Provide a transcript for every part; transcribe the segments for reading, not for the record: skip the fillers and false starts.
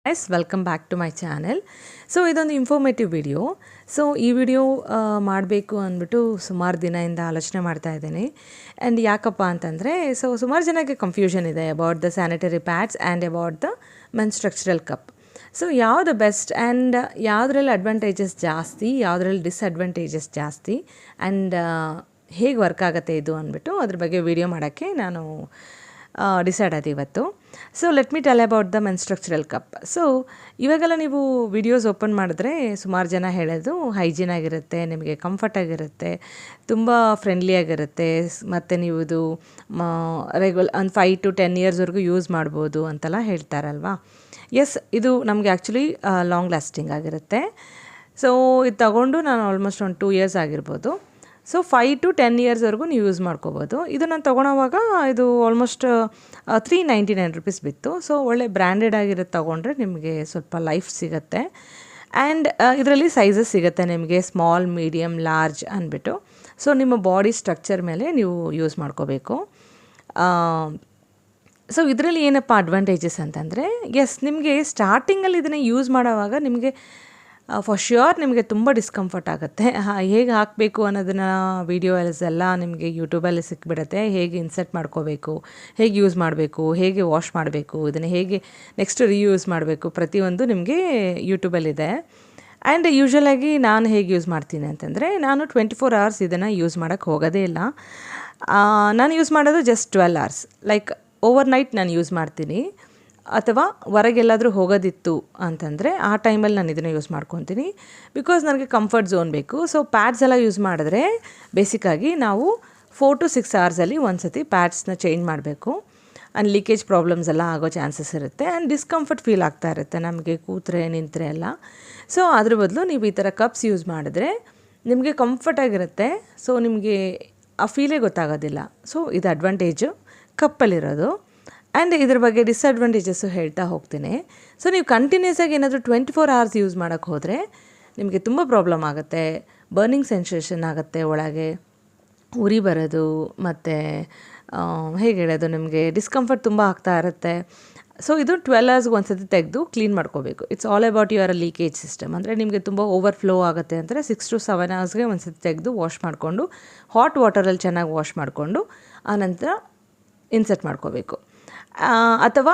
Guys, welcome back to my channel. So ಇದೊಂದು informative video. So ಈ video ಮಾಡಬೇಕು ಅಂದ್ಬಿಟ್ಟು ಸುಮಾರು ದಿನದಿಂದ ಆಲೋಚನೆ ಮಾಡ್ತಾ ಇದ್ದೀನಿ. ಆ್ಯಂಡ್ ಯಾಕಪ್ಪ ಅಂತಂದರೆ ಸುಮಾರು ಜನಕ್ಕೆ ಕನ್ಫ್ಯೂಷನ್ ಇದೆ about the sanitary pads and about the menstrual cup. So ಯಾವುದು ಬೆಸ್ಟ್ ಆ್ಯಂಡ್ ಯಾವುದ್ರಲ್ಲಿ ಅಡ್ವಾಂಟೇಜಸ್ ಜಾಸ್ತಿ, ಯಾವುದ್ರಲ್ಲಿ ಡಿಸ್ಅಡ್ವಾಂಟೇಜಸ್ ಜಾಸ್ತಿ, ಆ್ಯಂಡ್ ಹೇಗೆ ವರ್ಕ್ ಆಗುತ್ತೆ ಇದು ಅಂದ್ಬಿಟ್ಟು ಅದ್ರ ಬಗ್ಗೆ ವಿಡಿಯೋ ಮಾಡೋಕ್ಕೆ ನಾನು ಡಿಸೈಡ್ ಆದ ಇವತ್ತು. So let me tell about the menstrual cup. So ಇವಾಗೆಲ್ಲ ನೀವು ವಿಡಿಯೋಸ್ ಓಪನ್ ಮಾಡಿದ್ರೆ ಸುಮಾರು ಜನ ಹೇಳೋದು ಹೈಜೀನ್ ಆಗಿರುತ್ತೆ, ನಿಮಗೆ ಕಂಫರ್ಟ್ ಆಗಿರುತ್ತೆ, ತುಂಬ ಫ್ರೆಂಡ್ಲಿ ಆಗಿರುತ್ತೆ, ಮತ್ತು ನೀವು ಇದು ಒಂದು 5 to 10 ಇಯರ್ಸ್ವರೆಗೂ ಯೂಸ್ ಮಾಡ್ಬೋದು ಅಂತೆಲ್ಲ ಹೇಳ್ತಾರಲ್ವಾ. ಎಸ್, ಇದು ನಮಗೆ ಆ್ಯಕ್ಚುಲಿ ಲಾಂಗ್ ಲಾಸ್ಟಿಂಗ್ ಆಗಿರುತ್ತೆ. ಸೊ ಇದು ತಗೊಂಡು ನಾನು ಆಲ್ಮೋಸ್ಟ್ ಒಂದು 2 years ಆಗಿರ್ಬೋದು. ಸೊ 5 to 10 ಇಯರ್ಸ್ವರೆಗೂ ನೀವು ಯೂಸ್ ಮಾಡ್ಕೋಬೋದು. ಇದು ನಾನು ತೊಗೊಳೋವಾಗ ಇದು ಆಲ್ಮೋಸ್ಟ್ $399 ಬಿತ್ತು. ಸೊ ಒಳ್ಳೆ ಬ್ರ್ಯಾಂಡೆಡ್ ಆಗಿರೋದು ತೊಗೊಂಡ್ರೆ ನಿಮಗೆ ಸ್ವಲ್ಪ ಲೈಫ್ ಸಿಗುತ್ತೆ. ಆ್ಯಂಡ್ ಇದರಲ್ಲಿ ಸೈಜಸ್ ಸಿಗುತ್ತೆ ನಿಮಗೆ, ಸ್ಮಾಲ್, ಮೀಡಿಯಮ್, ಲಾರ್ಜ್ ಅಂದ್ಬಿಟ್ಟು. ಸೊ ನಿಮ್ಮ ಬಾಡಿ ಸ್ಟ್ರಕ್ಚರ್ ಮೇಲೆ ನೀವು ಯೂಸ್ ಮಾಡ್ಕೋಬೇಕು. ಸೊ ಇದರಲ್ಲಿ ಏನಪ್ಪ ಅಡ್ವಾಂಟೇಜಸ್ ಅಂತಂದರೆ, ಎಸ್, ನಿಮಗೆ ಸ್ಟಾರ್ಟಿಂಗಲ್ಲಿ ಇದನ್ನು ಯೂಸ್ ಮಾಡೋವಾಗ ನಿಮಗೆ ಫಾರ್ ಶ್ಯೂರ್ ನಿಮಗೆ ತುಂಬ ಡಿಸ್ಕಂಫರ್ಟ್ ಆಗುತ್ತೆ. ಹೇಗೆ ಹಾಕಬೇಕು ಅನ್ನೋದನ್ನು ವೀಡಿಯೋಸ್ ಎಲ್ಲ ನಿಮಗೆ ಯೂಟ್ಯೂಬಲ್ಲಿ ಸಿಕ್ಬಿಡುತ್ತೆ. ಹೇಗೆ ಇನ್ಸರ್ಟ್ ಮಾಡ್ಕೋಬೇಕು, ಹೇಗೆ ಯೂಸ್ ಮಾಡಬೇಕು, ಹೇಗೆ ವಾಶ್ ಮಾಡಬೇಕು, ಇದನ್ನು ಹೇಗೆ ನೆಕ್ಸ್ಟ್ ರೀಯೂಸ್ ಮಾಡಬೇಕು, ಪ್ರತಿಯೊಂದು ನಿಮಗೆ ಯೂಟ್ಯೂಬಲ್ಲಿದೆ. ಆ್ಯಂಡ್ ಯೂಶ್ವಲಾಗಿ ನಾನು ಹೇಗೆ ಯೂಸ್ ಮಾಡ್ತೀನಿ ಅಂತಂದರೆ, ನಾನು 24 hours ಇದನ್ನು ಯೂಸ್ ಮಾಡೋಕ್ಕೆ ಹೋಗೋದೇ ಇಲ್ಲ. ನಾನು ಯೂಸ್ ಮಾಡೋದು just 12 hours. Like over night ನಾನು ಯೂಸ್ ಮಾಡ್ತೀನಿ, ಅಥವಾ ಹೊರಗೆಲ್ಲಾದರೂ ಹೋಗೋದಿತ್ತು ಅಂತಂದರೆ ಆ ಟೈಮಲ್ಲಿ ನಾನು ಇದನ್ನು ಯೂಸ್ ಮಾಡ್ಕೊತೀನಿ. ಬಿಕಾಸ್ ನನಗೆ ಕಂಫರ್ಟ್ ಝೋನ್ ಬೇಕು. ಸೊ ಪ್ಯಾಡ್ಸ್ ಎಲ್ಲ ಯೂಸ್ ಮಾಡಿದ್ರೆ ಬೇಸಿಕ್ಕಾಗಿ ನಾವು 4 to 6 hours ಒಂದು ಸತಿ ಪ್ಯಾಡ್ಸ್ನ ಚೇಂಜ್ ಮಾಡಬೇಕು. ಆ್ಯಂಡ್ ಲೀಕೇಜ್ ಪ್ರಾಬ್ಲಮ್ಸ್ ಎಲ್ಲ ಆಗೋ ಚಾನ್ಸಸ್ ಇರುತ್ತೆ. ಆ್ಯಂಡ್ ಡಿಸ್ಕಂಫರ್ಟ್ ಫೀಲ್ ಆಗ್ತಾ ಇರುತ್ತೆ ನಮಗೆ, ಕೂತ್ರೆ ನಿಂತರೆ ಎಲ್ಲ. ಸೊ ಅದ್ರ ಬದಲು ನೀವು ಈ ಥರ ಕಪ್ಸ್ ಯೂಸ್ ಮಾಡಿದ್ರೆ ನಿಮಗೆ ಕಂಫರ್ಟಾಗಿರುತ್ತೆ. ಸೊ ನಿಮಗೆ ಆ ಫೀಲೇ ಗೊತ್ತಾಗೋದಿಲ್ಲ. ಸೊ ಇದು ಅಡ್ವಾಂಟೇಜು ಕಪ್ಪಲ್ಲಿರೋದು. ಆ್ಯಂಡ್ ಇದ್ರ ಬಗ್ಗೆ ಡಿಸ್ಅಡ್ವಾಂಟೇಜಸ್ಸು ಹೇಳ್ತಾ ಹೋಗ್ತೀನಿ. ಸೊ ನೀವು ಕಂಟಿನ್ಯೂಸ್ ಆಗಿ ಏನಾದರೂ 24 hours ಯೂಸ್ ಮಾಡೋಕ್ಕೆ ಹೋದರೆ ನಿಮಗೆ ತುಂಬ ಪ್ರಾಬ್ಲಮ್ ಆಗುತ್ತೆ. ಬರ್ನಿಂಗ್ ಸೆನ್ಸೇಷನ್ ಆಗುತ್ತೆ, ಒಳಗೆ ಉರಿ ಬರೋದು, ಮತ್ತು ಹೇಗೆ ಹೇಳೋದು, ನಿಮಗೆ ಡಿಸ್ಕಂಫರ್ಟ್ ತುಂಬ ಆಗ್ತಾ ಇರುತ್ತೆ. ಸೊ ಇದು 12 hours ಒಂದು ಸತಿ ತೆಗೆದು ಕ್ಲೀನ್ ಮಾಡ್ಕೋಬೇಕು. It's all about your leakage system. ಅಂದರೆ ನಿಮಗೆ ತುಂಬ ಓವರ್ಫ್ಲೋ ಆಗುತ್ತೆ ಅಂದರೆ 6 to 7 hours ಒಂದು ಸತಿ ತೆಗೆದು ವಾಶ್ ಮಾಡಿಕೊಂಡು ಹಾಟ್ ವಾಟರಲ್ಲಿ ಚೆನ್ನಾಗಿ ವಾಶ್ ಮಾಡಿಕೊಂಡು ಆನಂತರ ಇನ್ಸರ್ಟ್ ಮಾಡ್ಕೋಬೇಕು. ಅಥವಾ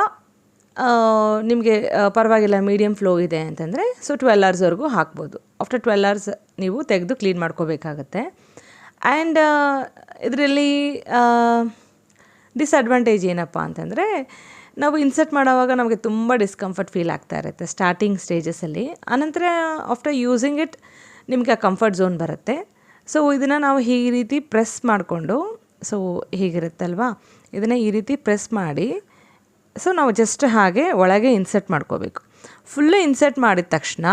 ನಿಮಗೆ ಪರವಾಗಿಲ್ಲ, ಮೀಡಿಯಮ್ ಫ್ಲೋ ಇದೆ ಅಂತಂದರೆ ಸೊ 12 hours ಹಾಕ್ಬೋದು. ಆಫ್ಟರ್ 12 hours ನೀವು ತೆಗೆದು ಕ್ಲೀನ್ ಮಾಡ್ಕೋಬೇಕಾಗತ್ತೆ. ಆ್ಯಂಡ್ ಇದರಲ್ಲಿ ಡಿಸ್ಅಡ್ವಾಂಟೇಜ್ ಏನಪ್ಪ ಅಂತಂದರೆ, ನಾವು ಇನ್ಸರ್ಟ್ ಮಾಡೋವಾಗ ನಮಗೆ ತುಂಬ ಡಿಸ್ಕಂಫರ್ಟ್ ಫೀಲ್ ಆಗ್ತಾ ಇರುತ್ತೆ ಸ್ಟಾರ್ಟಿಂಗ್ ಸ್ಟೇಜಸಲ್ಲಿ. ಆನಂತರ ಆಫ್ಟರ್ ಯೂಸಿಂಗ್ ಇಟ್ ನಿಮಗೆ ಆ ಕಂಫರ್ಟ್ ಝೋನ್ ಬರುತ್ತೆ. ಸೊ ಇದನ್ನು ನಾವು ಈ ರೀತಿ ಪ್ರೆಸ್ ಮಾಡಿಕೊಂಡು, ಸೊ ಹೀಗಿರುತ್ತಲ್ವಾ, ಇದನ್ನು ಈ ರೀತಿ ಪ್ರೆಸ್ ಮಾಡಿ ಸೊ ನಾವು ಜಸ್ಟ್ ಹಾಗೆ ಒಳಗೆ ಇನ್ಸರ್ಟ್ ಮಾಡ್ಕೋಬೇಕು. ಫುಲ್ಲು ಇನ್ಸರ್ಟ್ ಮಾಡಿದ ತಕ್ಷಣ,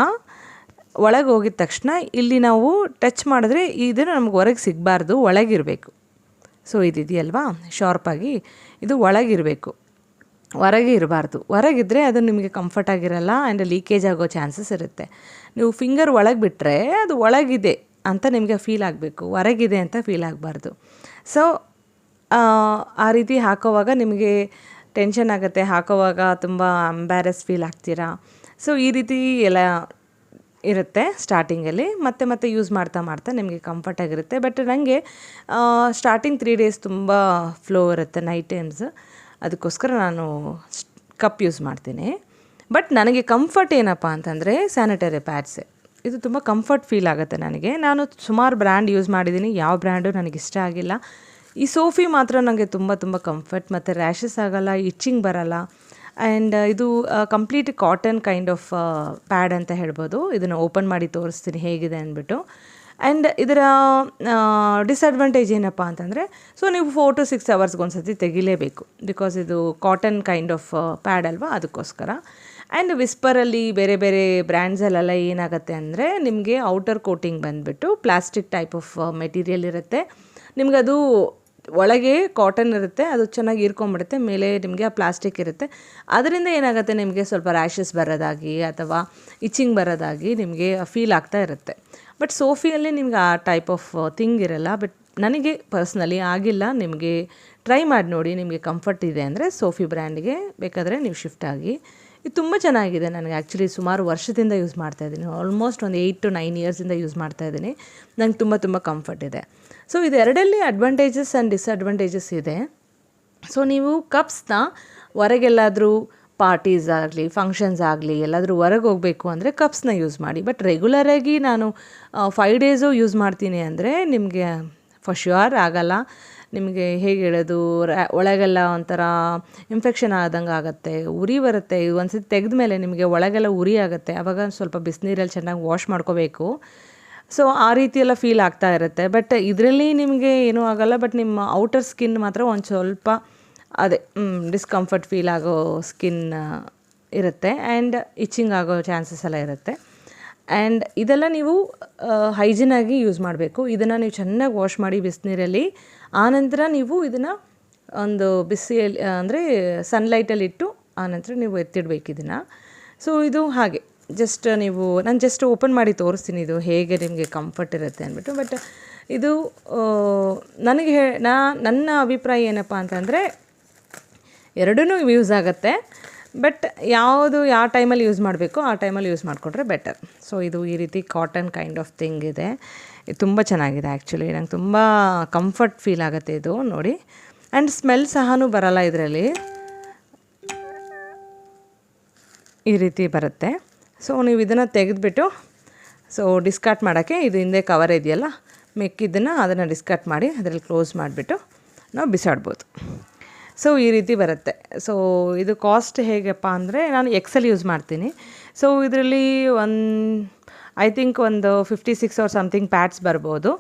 ಒಳಗೆ ಹೋಗಿದ ತಕ್ಷಣ ಇಲ್ಲಿ ನಾವು ಟಚ್ ಮಾಡಿದ್ರೆ ಇದನ್ನು ನಮ್ಗೆ ಹೊರಗೆ ಸಿಗಬಾರ್ದು, ಒಳಗಿರಬೇಕು. ಸೊ ಇದಿದೆಯಲ್ವಾ ಶಾರ್ಪಾಗಿ, ಇದು ಒಳಗಿರಬೇಕು, ಹೊರಗೆ ಇರಬಾರ್ದು. ಹೊರಗಿದ್ರೆ ಅದು ನಿಮಗೆ ಕಂಫರ್ಟ್ ಆಗಿರಲ್ಲ ಆ್ಯಂಡ್ ಲೀಕೇಜ್ ಆಗೋ ಚಾನ್ಸಸ್ ಇರುತ್ತೆ. ನೀವು ಫಿಂಗರ್ ಒಳಗೆ ಬಿಟ್ಟರೆ ಅದು ಒಳಗಿದೆ ಅಂತ ನಿಮಗೆ ಫೀಲ್ ಆಗಬೇಕು, ಹೊರಗಿದೆ ಅಂತ ಫೀಲ್ ಆಗಬಾರ್ದು. ಸೊ ಆ ರೀತಿ ಹಾಕೋವಾಗ ನಿಮಗೆ ಟೆನ್ಷನ್ ಆಗುತ್ತೆ, ಹಾಕೋವಾಗ ತುಂಬ ಎಂಬ್ಯಾರಸ್ ಫೀಲ್ ಆಗ್ತೀರಾ. ಸೊ ಈ ರೀತಿ ಎಲ್ಲ ಇರುತ್ತೆ ಸ್ಟಾರ್ಟಿಂಗಲ್ಲಿ. ಮತ್ತೆ ಯೂಸ್ ಮಾಡ್ತಾ ನಿಮಗೆ ಕಂಫರ್ಟ್ ಆಗಿರುತ್ತೆ. ಬಟ್ ನನಗೆ ಸ್ಟಾರ್ಟಿಂಗ್ 3 days ತುಂಬ ಫ್ಲೋ ಇರುತ್ತೆ ನೈಟ್ ಟೈಮ್ಸ್, ಅದಕ್ಕೋಸ್ಕರ ನಾನು ಕಪ್ ಯೂಸ್ ಮಾಡ್ತೀನಿ. ಬಟ್ ನನಗೆ ಕಂಫರ್ಟ್ ಏನಪ್ಪ ಅಂತಂದರೆ ಸ್ಯಾನಿಟರಿ ಪ್ಯಾಡ್ಸೇ. ಇದು ತುಂಬ ಕಂಫರ್ಟ್ ಫೀಲ್ ಆಗುತ್ತೆ ನನಗೆ. ನಾನು ಸುಮಾರು ಬ್ರ್ಯಾಂಡ್ ಯೂಸ್ ಮಾಡಿದ್ದೀನಿ, ಯಾವ ಬ್ರ್ಯಾಂಡು ನನಗಿಷ್ಟ ಆಗಿಲ್ಲ. ಈ ಸೋಫಿ ಮಾತ್ರ ನನಗೆ ತುಂಬ ಕಂಫರ್ಟ್, ಮತ್ತು ರ್ಯಾಷಸ್ ಆಗೋಲ್ಲ, ಇಚ್ಚಿಂಗ್ ಬರೋಲ್ಲ. ಆ್ಯಂಡ್ ಇದು complete cotton kind of pad ಅಂತ ಹೇಳ್ಬೋದು. ಇದನ್ನು ಓಪನ್ ಮಾಡಿ ತೋರಿಸ್ತೀನಿ ಹೇಗಿದೆ ಅಂದ್ಬಿಟ್ಟು. ಆ್ಯಂಡ್ ಇದರ ಡಿಸ್ಅಡ್ವಾಂಟೇಜ್ ಏನಪ್ಪ ಅಂತಂದರೆ, ಸೊ ನೀವು 4 to 6 hours ಒಂದು ಸತಿ ತೆಗಿಲೇಬೇಕು. ಬಿಕಾಸ್ ಇದು ಕಾಟನ್ ಕೈಂಡ್ ಆಫ್ ಪ್ಯಾಡ್ ಅಲ್ವಾ, ಅದಕ್ಕೋಸ್ಕರ. ಆ್ಯಂಡ್ ವಿಸ್ಪರಲ್ಲಿ ಬೇರೆ ಬೇರೆ ಬ್ರ್ಯಾಂಡ್ಸಲ್ಲೆಲ್ಲ ಏನಾಗುತ್ತೆ ಅಂದರೆ, ನಿಮಗೆ ಔಟರ್ ಕೋಟಿಂಗ್ ಬಂದುಬಿಟ್ಟು ಪ್ಲಾಸ್ಟಿಕ್ ಟೈಪ್ ಆಫ್ ಮೆಟೀರಿಯಲ್ ಇರುತ್ತೆ. ನಿಮಗದು ಒಳಗೆ ಕಾಟನ್ ಇರುತ್ತೆ, ಅದು ಚೆನ್ನಾಗಿ ಹೀರ್ಕೊಂಬಿಡುತ್ತೆ, ಮೇಲೆ ನಿಮಗೆ ಆ ಪ್ಲಾಸ್ಟಿಕ್ ಇರುತ್ತೆ. ಅದರಿಂದ ಏನಾಗುತ್ತೆ, ನಿಮಗೆ ಸ್ವಲ್ಪ ರ್ಯಾಷಸ್ ಬರೋದಾಗಿ ಅಥವಾ ಇಚ್ಚಿಂಗ್ ಬರೋದಾಗಿ ನಿಮಗೆ ಫೀಲ್ ಆಗ್ತಾ ಇರುತ್ತೆ. ಬಟ್ ಸೋಫಿಯಲ್ಲಿ ನಿಮ್ಗೆ ಆ ಟೈಪ್ ಆಫ್ ಥಿಂಗ್ ಇರಲ್ಲ. ಬಟ್ ನನಗೆ ಪರ್ಸ್ನಲಿ ಆಗಿಲ್ಲ. ನಿಮಗೆ ಟ್ರೈ ಮಾಡಿ ನೋಡಿ, ನಿಮಗೆ ಕಂಫರ್ಟ್ ಇದೆ ಅಂದರೆ ಸೋಫಿ ಬ್ರ್ಯಾಂಡ್ಗೆ ಬೇಕಾದರೆ ನೀವು ಶಿಫ್ಟ್ ಆಗಿ. ಇದು ತುಂಬ ಚೆನ್ನಾಗಿದೆ. ನನಗೆ ಆ್ಯಕ್ಚುಲಿ ಸುಮಾರು ವರ್ಷದಿಂದ ಯೂಸ್ ಮಾಡ್ತಾಯಿದ್ದೀನಿ. ಆಲ್ಮೋಸ್ಟ್ ಒಂದು 8 to 9 ಇಯರ್ಸಿಂದ ಯೂಸ್ ಮಾಡ್ತಾಯಿದ್ದೀನಿ. ನಂಗೆ ತುಂಬ ಕಂಫರ್ಟ್ ಇದೆ. ಸೊ ಇದೆರಡಲ್ಲಿ ಅಡ್ವಾಂಟೇಜಸ್ ಆ್ಯಂಡ್ ಡಿಸ್ಅಡ್ವಾಂಟೇಜಸ್ ಇದೆ. ಸೊ ನೀವು ಕಪ್ಸ್ನ ಹೊರಗೆಲ್ಲಾದರೂ ಪಾರ್ಟೀಸ್ ಆಗಲಿ, ಫಂಕ್ಷನ್ಸ್ ಆಗಲಿ, ಎಲ್ಲಾದರೂ ಹೊರಗೆ ಹೋಗಬೇಕು ಅಂದರೆ ಕಪ್ಸ್ನ ಯೂಸ್ ಮಾಡಿ. ಬಟ್ ರೆಗ್ಯುಲರಾಗಿ ನಾನು 5 ಡೇಸು ಯೂಸ್ ಮಾಡ್ತೀನಿ ಅಂದರೆ ನಿಮಗೆ ಫಾರ್ ಶ್ಯೂರ್ ಆಗಲ್ಲ. ನಿಮಗೆ ಹೇಗೆ ಹೇಳೋದು, ಒಳಗೆಲ್ಲ ಒಂಥರ ಇನ್ಫೆಕ್ಷನ್ ಆದಂಗೆ ಆಗುತ್ತೆ, ಉರಿ ಬರುತ್ತೆ. ಒಂದು ಸತಿ ತೆಗೆದ ಮೇಲೆ ನಿಮಗೆ ಒಳಗೆಲ್ಲ ಉರಿ ಆಗುತ್ತೆ. ಆವಾಗ ಸ್ವಲ್ಪ ಬಿಸಿನೀರಲ್ಲಿ ಚೆನ್ನಾಗಿ ವಾಶ್ ಮಾಡ್ಕೋಬೇಕು. ಸೊ ಆ ರೀತಿ ಎಲ್ಲ ಫೀಲ್ ಆಗ್ತಾ ಇರುತ್ತೆ. ಬಟ್ ಇದರಲ್ಲಿ ನಿಮಗೆ ಏನೂ ಆಗಲ್ಲ. ಬಟ್ ನಿಮ್ಮ ಔಟರ್ ಸ್ಕಿನ್ ಮಾತ್ರ ಒಂದು ಸ್ವಲ್ಪ ಅದೇ ಡಿಸ್ಕಂಫರ್ಟ್ ಫೀಲ್ ಆಗೋ ಸ್ಕಿನ್ ಇರುತ್ತೆ. ಆ್ಯಂಡ್ ಇಚ್ಚಿಂಗ್ ಆಗೋ ಚಾನ್ಸಸ್ ಎಲ್ಲ ಇರುತ್ತೆ. ಆ್ಯಂಡ್ ಇದೆಲ್ಲ ನೀವು ಹೈಜಿನಾಗಿ ಯೂಸ್ ಮಾಡಬೇಕು. ಇದನ್ನು ನೀವು ಚೆನ್ನಾಗಿ ವಾಶ್ ಮಾಡಿ ಬಿಸಿನೀರಲ್ಲಿ. ಆನಂತರ ನೀವು ಇದನ್ನು ಒಂದು ಬಿಸಿಯಲ್ಲಿ ಅಂದರೆ ಸನ್ಲೈಟಲ್ಲಿಟ್ಟು ಆನಂತರ ನೀವು ಎತ್ತಿಡಬೇಕು ಇದನ್ನು. ಸೊ ಇದು ಹಾಗೆ ನಾನು ಜಸ್ಟ್ ಓಪನ್ ಮಾಡಿ ತೋರಿಸ್ತೀನಿ ಇದು ಹೇಗೆ ನಿಮಗೆ ಕಂಫರ್ಟ್ ಇರುತ್ತೆ ಅಂದ್ಬಿಟ್ಟು. ಬಟ್ ಇದು ನನಗೆ ನನ್ನ ಅಭಿಪ್ರಾಯ ಏನಪ್ಪ ಅಂತಂದರೆ ಎರಡೂ ಯೂಸ್ ಆಗುತ್ತೆ. ಬಟ್ ಯಾವ ಟೈಮಲ್ಲಿ ಯೂಸ್ ಮಾಡಬೇಕು ಆ ಟೈಮಲ್ಲಿ ಯೂಸ್ ಮಾಡಿಕೊಂಡ್ರೆ ಬೆಟರ್. ಸೊ ಇದು ಈ ರೀತಿ ಕಾಟನ್ ಕೈಂಡ್ ಆಫ್ ಥಿಂಗ್ ಇದೆ. ಇದು ತುಂಬ ಚೆನ್ನಾಗಿದೆ ಆ್ಯಕ್ಚುಲಿ. ನಂಗೆ ತುಂಬ ಕಂಫರ್ಟ್ ಫೀಲ್ ಆಗುತ್ತೆ ಇದು ನೋಡಿ. ಆ್ಯಂಡ್ ಸ್ಮೆಲ್ ಸಹನೂ ಬರಲ್ಲ ಇದರಲ್ಲಿ, ಈ ರೀತಿ ಬರುತ್ತೆ. ಸೊ ನೀವು ಇದನ್ನು ತೆಗೆದುಬಿಟ್ಟು ಡಿಸ್ಕಾರ್ಟ್ ಮಾಡೋಕ್ಕೆ ಇದು ಹಿಂದೆ ಕವರ್ ಇದೆಯಲ್ಲ, ಅದನ್ನು ಡಿಸ್ಕಾರ್ಟ್ ಮಾಡಿ ಅದರಲ್ಲಿ ಕ್ಲೋಸ್ ಮಾಡಿಬಿಟ್ಟು ನಾವು ಬಿಸಾಡ್ಬೋದು. ಸೊ ಈ ರೀತಿ ಬರುತ್ತೆ. ಸೊ ಇದು ಕಾಸ್ಟ್ ಹೇಗಪ್ಪ ಅಂದರೆ ನಾನು ಎಕ್ಸೆಲ್ ಯೂಸ್ ಮಾಡ್ತೀನಿ. ಸೊ ಇದರಲ್ಲಿ ಐ ಥಿಂಕ್ ಒಂದು 56 ಆರ್ ಸಮಥಿಂಗ್ ಪ್ಯಾಡ್ಸ್ ಬರ್ಬೋದು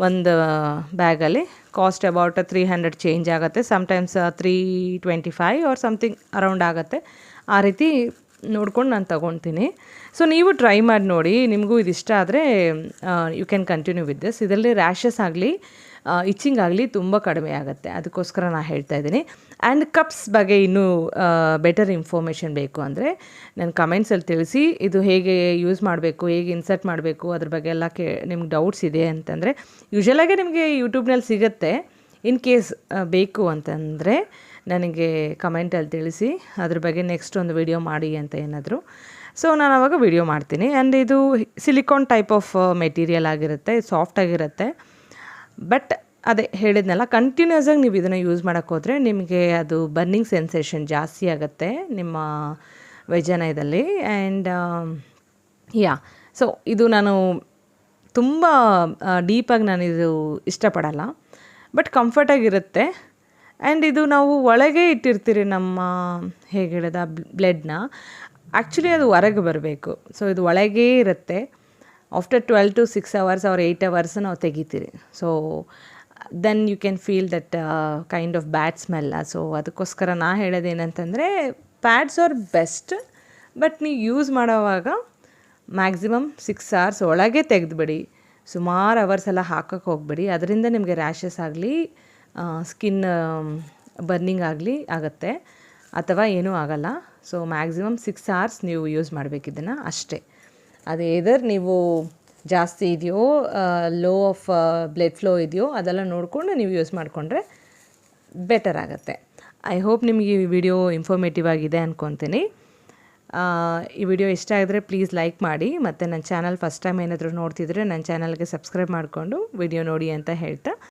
ಒಂದು ಬ್ಯಾಗಲ್ಲಿ. ಕಾಸ್ಟ್ ಅಬೌಟ್ 300 ಚೇಂಜ್ ಆಗುತ್ತೆ. ಸಮ್ಟೈಮ್ಸ್ 325 ಆರ್ ಸಮಥಿಂಗ್ ಅರೌಂಡ್ ಆಗುತ್ತೆ. ಆ ರೀತಿ ನೋಡ್ಕೊಂಡು ನಾನು ತೊಗೊಳ್ತೀನಿ. ಸೊ ನೀವು ಟ್ರೈ ಮಾಡಿ ನೋಡಿ. ನಿಮಗೂ ಇದಿಷ್ಟ ಆದರೆ you can continue with this. ಇದರಲ್ಲಿ ರ್ಯಾಷಸ್ ಆಗಲಿ ಇಚ್ಚಿಂಗ್ ಆಗಲಿ ತುಂಬ ಕಡಿಮೆ ಆಗುತ್ತೆ. ಅದಕ್ಕೋಸ್ಕರ ನಾನು ಹೇಳ್ತಾ ಇದ್ದೀನಿ. ಆ್ಯಂಡ್ ಕಪ್ಸ್ ಬಗ್ಗೆ ಇನ್ನೂ ಬೆಟರ್ ಇನ್ಫಾರ್ಮೇಷನ್ ಬೇಕು ಅಂದರೆ ನನ್ನ ಕಮೆಂಟ್ಸಲ್ಲಿ ತಿಳಿಸಿ. ಇದು ಹೇಗೆ ಯೂಸ್ ಮಾಡಬೇಕು, ಹೇಗೆ ಇನ್ಸರ್ಟ್ ಮಾಡಬೇಕು, ಅದ್ರ ಬಗ್ಗೆ ಎಲ್ಲ ನಿಮ್ಗೆ ಡೌಟ್ಸ್ ಇದೆ ಅಂತಂದರೆ ಯೂಶ್ವಲಾಗಿ ನಿಮಗೆ ಯೂಟ್ಯೂಬ್ನಲ್ಲಿ ಸಿಗುತ್ತೆ. ಇನ್ ಕೇಸ್ ಬೇಕು ಅಂತಂದರೆ ನನಗೆ ಕಮೆಂಟಲ್ಲಿ ತಿಳಿಸಿ. ಅದ್ರ ಬಗ್ಗೆ ನೆಕ್ಸ್ಟ್ ಒಂದು ವಿಡಿಯೋ ಮಾಡಿ ಅಂತ ಏನಾದರೂ. ಸೊ ನಾನು ಆವಾಗ ವಿಡಿಯೋ ಮಾಡ್ತೀನಿ. ಆ್ಯಂಡ್ ಇದು ಸಿಲಿಕಾನ್ ಟೈಪ್ ಆಫ್ ಮೆಟೀರಿಯಲ್ ಆಗಿರುತ್ತೆ, ಸಾಫ್ಟಾಗಿರುತ್ತೆ. ಬಟ್ ಅದೇ ಹೇಳಿದ್ನಲ್ಲ, ಕಂಟಿನ್ಯೂಸ್ ಆಗಿ ನೀವು ಇದನ್ನು ಯೂಸ್ ಮಾಡೋಕ್ಕೆ ಹೋದರೆ ನಿಮಗೆ ಅದು ಬರ್ನಿಂಗ್ ಸೆನ್ಸೇಷನ್ ಜಾಸ್ತಿ ಆಗುತ್ತೆ ನಿಮ್ಮ ವೈಜನಯದಲ್ಲಿ. ಆ್ಯಂಡ್ ಸೊ ಇದು ನಾನು ತುಂಬ ಡೀಪಾಗಿ ನಾನು ಇದು ಇಷ್ಟಪಡಲ್ಲ. ಬಟ್ ಕಂಫರ್ಟಾಗಿರುತ್ತೆ. ಆ್ಯಂಡ್ ಇದು ನಾವು ಒಳಗೆ ಇಟ್ಟಿರ್ತೀರಿ ನಮ್ಮ ಹೇಗೆ ಹೇಳೋದು ಬ್ಲಡ್ನ. ಆ್ಯಕ್ಚುಲಿ ಅದು ಹೊರಗೆ ಬರಬೇಕು. ಸೊ ಇದು ಒಳಗೇ ಇರುತ್ತೆ. After 12 to 6 hours or 8 hours ನಾವು ತೆಗಿತೀರಿ. So then you can feel that kind of bad smell. So ಅದಕ್ಕೋಸ್ಕರ ನಾನು ಹೇಳೋದೇನಂತಂದರೆ ಪ್ಯಾಡ್ಸ್ ಆರ್ ಬೆಸ್ಟ್. ಬಟ್ ನೀವು ಯೂಸ್ ಮಾಡೋವಾಗ ಮ್ಯಾಕ್ಸಿಮಮ್ 6 hours ಒಳಗೆ ತೆಗೆದುಬಿಡಿ. ಸುಮಾರು ಅವರ್ಸ್ ಎಲ್ಲ ಹಾಕೋಕ್ಕೆ ಹೋಗ್ಬಿಡಿ. ಅದರಿಂದ ನಿಮಗೆ ರ್ಯಾಷಸ್ ಆಗಲಿ ಸ್ಕಿನ್ ಬರ್ನಿಂಗ್ ಆಗಲಿ ಆಗುತ್ತೆ ಅಥವಾ ಏನೂ ಆಗಲ್ಲ. ಸೊ ಮ್ಯಾಕ್ಸಿಮಮ್ 6 hours ನೀವು ಯೂಸ್ ಮಾಡಬೇಕಿದ್ದನ್ನು ಅಷ್ಟೇ. ಅದು ಏದರ್ ನೀವು ಜಾಸ್ತಿ ಇದೆಯೋ ಲೋ ಆಫ್ ಬ್ಲಡ್ ಫ್ಲೋ ಇದೆಯೋ ಅದೆಲ್ಲ ನೋಡಿಕೊಂಡು ನೀವು ಯೂಸ್ ಮಾಡಿಕೊಂಡ್ರೆ ಬೆಟರ್ ಆಗುತ್ತೆ. ಐ ಹೋಪ್ ನಿಮಗೆ ಈ ವಿಡಿಯೋ ಇನ್ಫಾರ್ಮೇಟಿವ್ ಆಗಿದೆ ಅಂದ್ಕೊತೀನಿ. ಈ ವಿಡಿಯೋ ಇಷ್ಟ ಆಗಿದ್ರೆ ಪ್ಲೀಸ್ ಲೈಕ್ ಮಾಡಿ. ಮತ್ತು ನನ್ನ ಚಾನಲ್ ಫಸ್ಟ್ ಟೈಮ್ ಏನಾದರೂ ನೋಡ್ತಿದ್ರೆ ನನ್ನ ಚಾನಲ್ಗೆ ಸಬ್ಸ್ಕ್ರೈಬ್ ಮಾಡಿಕೊಂಡು ವಿಡಿಯೋ ನೋಡಿ ಅಂತ ಹೇಳ್ತಾ